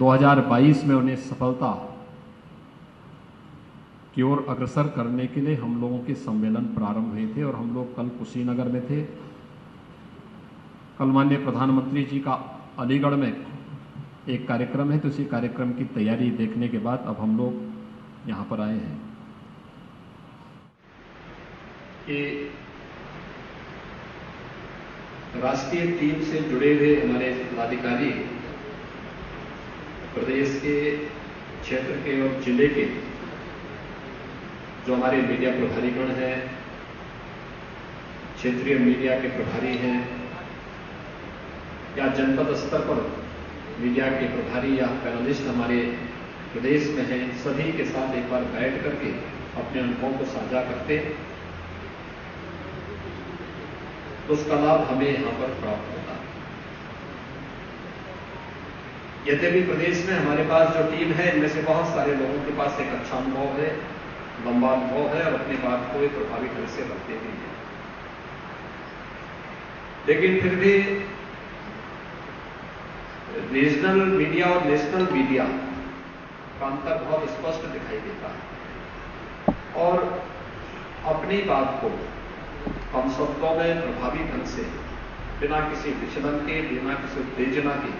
2022 में उन्हें सफलता की ओर अग्रसर करने के लिए हम लोगों के सम्मेलन प्रारंभ हुए थे और हम लोग कल कुशीनगर में थे। कल माननीय प्रधानमंत्री जी का अलीगढ़ में एक कार्यक्रम है, तो इसी कार्यक्रम की तैयारी देखने के बाद अब हम लोग यहाँ पर आए हैं कि राष्ट्रीय टीम से जुड़े हुए हमारे पदाधिकारी प्रदेश के, क्षेत्र के और जिले के जो हमारे मीडिया प्रभारीगण हैं, क्षेत्रीय मीडिया के प्रभारी हैं या जनपद स्तर पर मीडिया के प्रभारी या पैनलिस्ट हमारे प्रदेश में हैं, सभी के साथ एक बार बैठ करके अपने अनुभवों को साझा करते तो उसका लाभ हमें यहां पर प्राप्त होता है। यद्यपि प्रदेश में हमारे पास जो टीम है, इनमें से बहुत सारे लोगों के पास एक अच्छा अनुभव है, लंबा अनुभव है और अपनी बात को एक प्रभावी ढंग से रखते भी हैं, लेकिन फिर भी रीजनल मीडिया और नेशनल मीडिया का अंतर बहुत स्पष्ट दिखाई देता है और अपनी बात को हम शब्दों में प्रभावी ढंग से, बिना किसी विचलन के, बिना किसी उत्तेजना के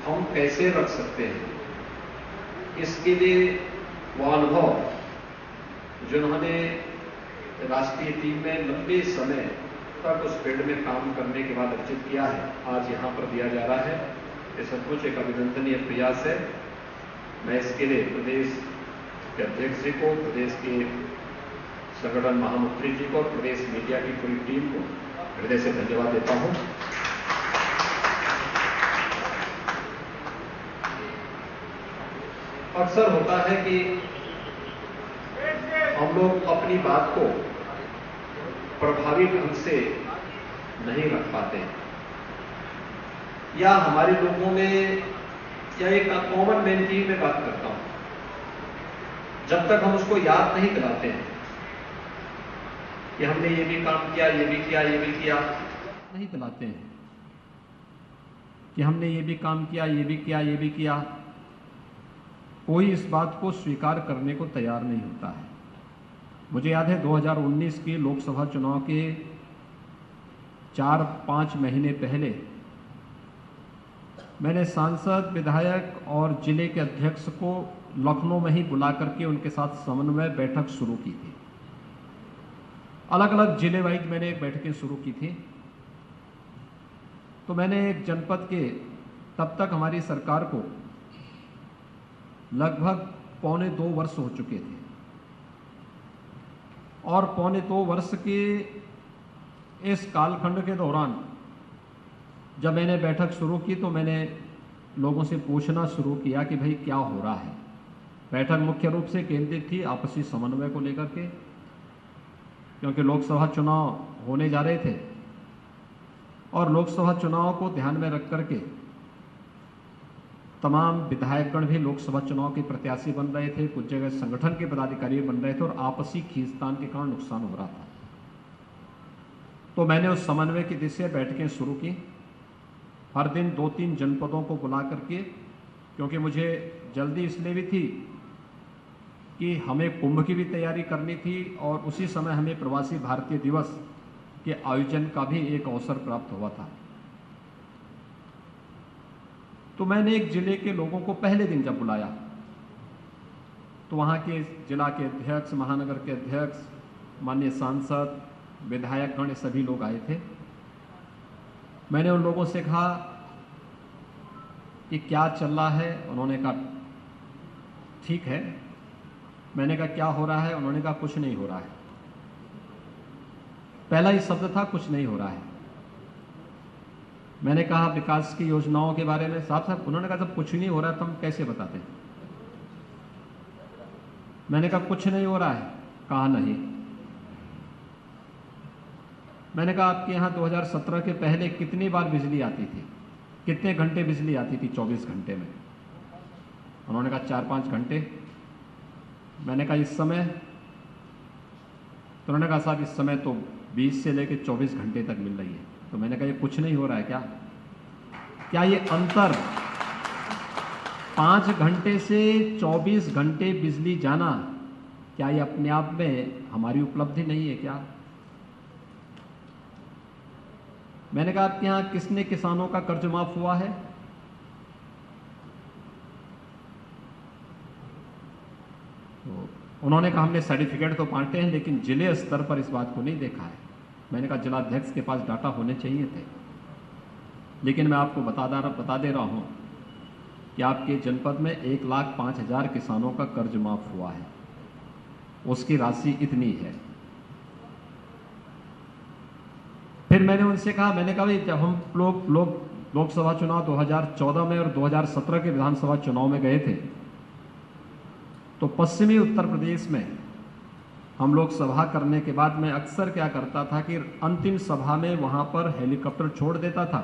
हम कैसे रख सकते हैं, इसके लिए वो अनुभव जिन्होंने राष्ट्रीय टीम में लंबे समय तक उस फील्ड में काम करने के बाद अर्जित किया है, आज यहां पर दिया जा रहा है। ये सचमुच एक अभिनंदनीय प्रयास है। मैं इसके लिए प्रदेश के अध्यक्ष जी को, प्रदेश के संगठन महामंत्री जी को, प्रदेश मीडिया की पूरी टीम को हृदय से धन्यवाद देता हूं। अक्सर होता है कि हम लोग अपनी बात को प्रभावी ढंग से नहीं रख पाते या हमारे लोगों में, या एक कॉमन मैन की मैं बात करता हूं, जब तक हम उसको याद नहीं दिलाते हैं कि हमने ये भी काम किया, ये भी किया, ये भी किया, नहीं दिलाते हैं कि हमने ये भी काम किया, ये भी किया, ये भी किया, कोई इस बात को स्वीकार करने को तैयार नहीं होता है। मुझे याद है 2019 के लोकसभा चुनाव के 4-5 महीने पहले मैंने सांसद, विधायक और जिले के अध्यक्ष को लखनऊ में ही बुला करके उनके साथ समन्वय बैठक शुरू की थी। अलग अलग जिले वाइज मैंने बैठकें शुरू की थी। तो मैंने एक जनपद के, तब तक हमारी सरकार को लगभग 1.25 वर्ष हो चुके थे और 1.25 वर्ष के इस कालखंड के दौरान जब मैंने बैठक शुरू की तो मैंने लोगों से पूछना शुरू किया कि भाई क्या हो रहा है। बैठक मुख्य रूप से केंद्रित थी आपसी समन्वय को लेकर के, क्योंकि लोकसभा चुनाव होने जा रहे थे और लोकसभा चुनाव को ध्यान में रख करके तमाम विधायकगण भी लोकसभा चुनाव के प्रत्याशी बन रहे थे, कुछ जगह संगठन के पदाधिकारी बन रहे थे और आपसी खींचतान के कारण नुकसान हो रहा था। तो मैंने उस समन्वय की दिशा से बैठकें शुरू की, हर दिन 2-3 जनपदों को बुला करके, क्योंकि मुझे जल्दी इसलिए भी थी कि हमें कुंभ की भी तैयारी करनी थी और उसी समय हमें प्रवासी भारतीय दिवस के आयोजन का भी एक अवसर प्राप्त हुआ था। तो मैंने एक जिले के लोगों को पहले दिन जब बुलाया तो वहाँ के जिला के अध्यक्ष, महानगर के अध्यक्ष, माननीय सांसद, विधायकगण सभी लोग आए थे। मैंने उन लोगों से कहा कि क्या चल रहा है। उन्होंने कहा ठीक है। मैंने कहा क्या हो रहा है। उन्होंने कहा कुछ नहीं हो रहा है। पहला ही शब्द था कुछ नहीं हो रहा है। मैंने कहा विकास की योजनाओं के बारे में, साहब उन्होंने कहा जब कुछ नहीं हो रहा है तो हम कैसे बताते हैं। मैंने कहा कुछ नहीं हो रहा है। कहा नहीं। मैंने कहा आपके यहाँ 2017 के पहले कितनी बार बिजली आती थी, कितने घंटे बिजली आती थी 24 घंटे में। उन्होंने कहा 4-5 घंटे। मैंने कहा इस समय, तो उन्होंने कहा साहब इस समय तो 20 से लेकर 24 घंटे तक मिल रही है। तो मैंने कहा ये कुछ नहीं हो रहा है क्या ये अंतर 5 घंटे से 24 घंटे बिजली जाना, क्या ये अपने आप में हमारी उपलब्धि नहीं है क्या? मैंने कहा आपके यहां किसने किसानों का कर्ज माफ हुआ है? तो उन्होंने कहा हमने सर्टिफिकेट तो बांटे हैं लेकिन जिले स्तर पर इस बात को नहीं देखा है। मैंने कहा जिलाध्यक्ष के पास डाटा होने चाहिए थे, लेकिन मैं आपको बता दे रहा हूं कि आपके जनपद में 1,05,000 किसानों का कर्ज माफ हुआ है, उसकी राशि इतनी है। फिर मैंने उनसे कहा, मैंने कहा भाई जब हम लोग लोकसभा चुनाव 2014 में और 2017 के विधानसभा चुनाव में गए थे तो पश्चिमी उत्तर प्रदेश में हम लोग सभा करने के बाद मैं अक्सर क्या करता था कि अंतिम सभा में वहां पर हेलीकॉप्टर छोड़ देता था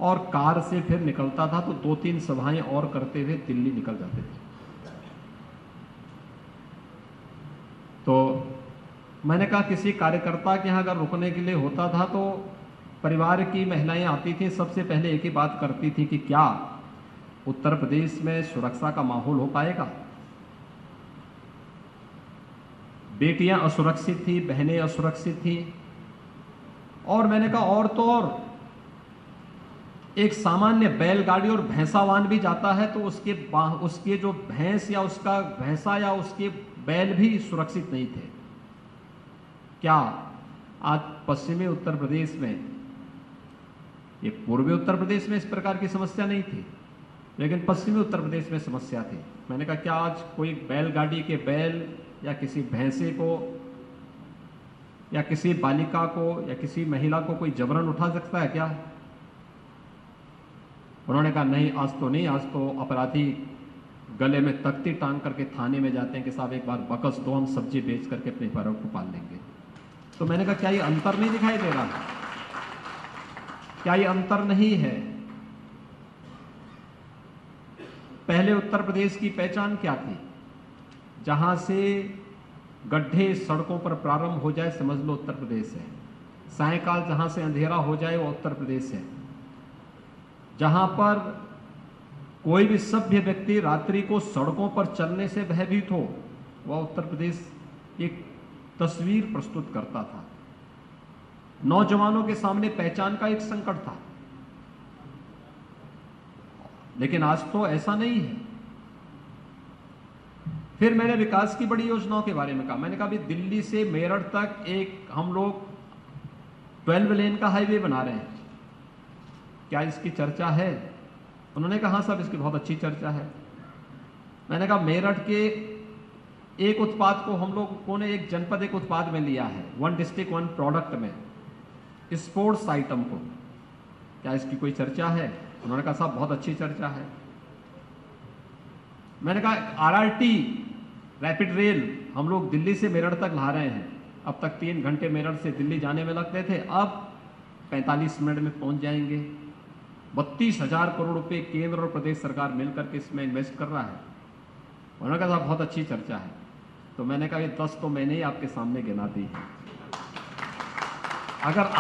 और कार से फिर निकलता था, तो 2-3 सभाएं और करते हुए दिल्ली निकल जाते थे। तो मैंने कहा किसी कार्यकर्ता के यहाँ अगर रुकने के लिए होता था तो परिवार की महिलाएं आती थी, सबसे पहले एक ही बात करती थी कि क्या उत्तर प्रदेश में सुरक्षा का माहौल हो पाएगा? बेटियां असुरक्षित थी, बहनें असुरक्षित थी। और मैंने कहा और तो और एक सामान्य बैलगाड़ी और भैंसावान भी जाता है तो उसके जो भैंस या उसका भैंसा या उसके बैल भी सुरक्षित नहीं थे। क्या आज पश्चिमी उत्तर प्रदेश में, ये पूर्वी उत्तर प्रदेश में इस प्रकार की समस्या नहीं थी, लेकिन पश्चिमी उत्तर प्रदेश में समस्या थी। मैंने कहा क्या आज कोई बैलगाड़ी के बैल या किसी भैंसे को या किसी बालिका को या किसी महिला को कोई जबरन उठा सकता है क्या? उन्होंने कहा नहीं, आज तो नहीं, आज तो अपराधी गले में तख्ती टांग करके थाने में जाते हैं कि साहब एक बार बकस दो, हम सब्जी बेच करके अपने परिवार को पाल लेंगे। तो मैंने कहा क्या ये अंतर नहीं दिखाई दे रहा? क्या ये अंतर नहीं है? पहले उत्तर प्रदेश की पहचान क्या थी? जहां से गड्ढे सड़कों पर प्रारंभ हो जाए समझ लो उत्तर प्रदेश है। सायंकाल जहां से अंधेरा हो जाए वो उत्तर प्रदेश है। जहां पर कोई भी सभ्य व्यक्ति रात्रि को सड़कों पर चलने से भयभीत हो, वह उत्तर प्रदेश एक तस्वीर प्रस्तुत करता था। नौजवानों के सामने पहचान का एक संकट था, लेकिन आज तो ऐसा नहीं है। फिर मैंने विकास की बड़ी योजनाओं के बारे में कहा। मैंने कहा भी दिल्ली से मेरठ तक एक हम लोग 12 लेन का हाईवे बना रहे हैं, क्या इसकी चर्चा है? उन्होंने कहा हाँ साहब, इसकी बहुत अच्छी चर्चा है। मैंने कहा मेरठ के एक उत्पाद को हम लोगों ने एक जनपद एक उत्पाद में लिया है, 1 डिस्ट्रिक्ट 1 प्रोडक्ट में, स्पोर्ट्स आइटम को, क्या इसकी कोई चर्चा है? उन्होंने कहा साहब बहुत अच्छी चर्चा है। मैंने कहा RRT रैपिड रेल हम लोग दिल्ली से मेरठ तक ला रहे हैं। अब तक 3 घंटे मेरठ से दिल्ली जाने में लगते थे, अब 45 मिनट में पहुंच जाएंगे। 32,000 करोड़ रुपए केंद्र और प्रदेश सरकार मिलकर के इसमें इन्वेस्ट कर रहा है। उन्होंने कहा साहब बहुत अच्छी चर्चा है। तो मैंने कहा ये 10 तो मैंने ही आपके सामने गिना दी है। अगर